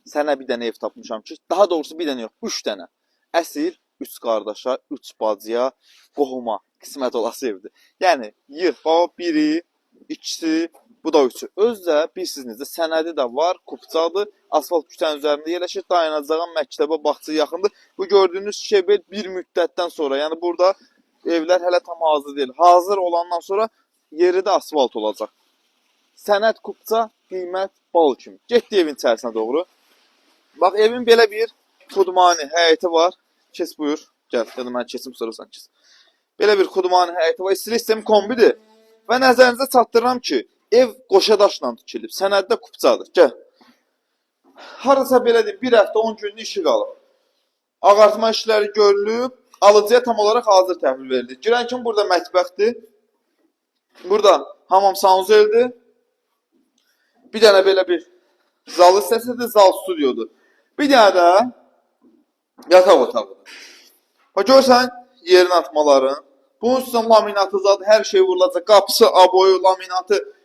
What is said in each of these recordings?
Sənə bir dənə ev tapmışam ki, daha doğrusu bir dənə yox, 3 dənə. Əsl 3 qardaşa, 3 bacıya, qohuma qismət olası evdir. Yəni yığ, baba biri, ikisi, bu da üçü. Özdə bilirsiniz necə sənədi də var, kupçadır, asfalt küçənin üzərində yerləşir, dayanacağın məktəbə, bağçaya yaxındır. Bu gördüyünüz şebel bir müddətdən sonra, yəni burada evlər hələ tam hazır deyil. Hazır olandan sonra yeri də asfalt olacaq. Sənəd kupça, qiymət bal kimi. Getdi evin içərisinə doğru. Bax, evin belə bir xudmani həyəti var. Kes buyur. Gəl, ya da mən kesim sonra sən kes. Belə bir xudmani həyəti var. İstilik sistemi kombidir. Və nəzərinizə çatdırıram ki, ev qoşa daşla tikilib. Sənəddə kupçadır. Gəl. Harasa belə deyim, bir həftə 10 günlük işi qalıb. Ağartma işləri görülüb, alıcıya tam olaraq hazır təhvil verilir. Girən kimi burada mətbəxdir. Burada hamam sanuzeldir. Bir dənə belə bir zal hissəsidir, zal studiodur. Bir dənə də yataq otağıdır. Bax, görsən yerin atmaların. Bunun üstündə laminatı zad, hər şey vurulacaq. Qapısı, aboyu, laminatı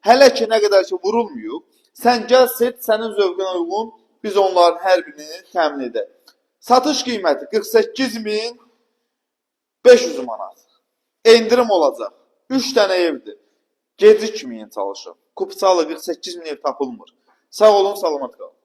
hələ ki nə qədər ki vurulmuyub. Sən gəl seç, sənin zövqünə uyğun biz onların hər birini təmin edək. Satış qiyməti 48.500 manat. Endirim olacaq. 3 dənə evdir. Gecikməyin çalışın. Kupçalı 48.000 ev tapılmır. Sağ olun, salamat qalın.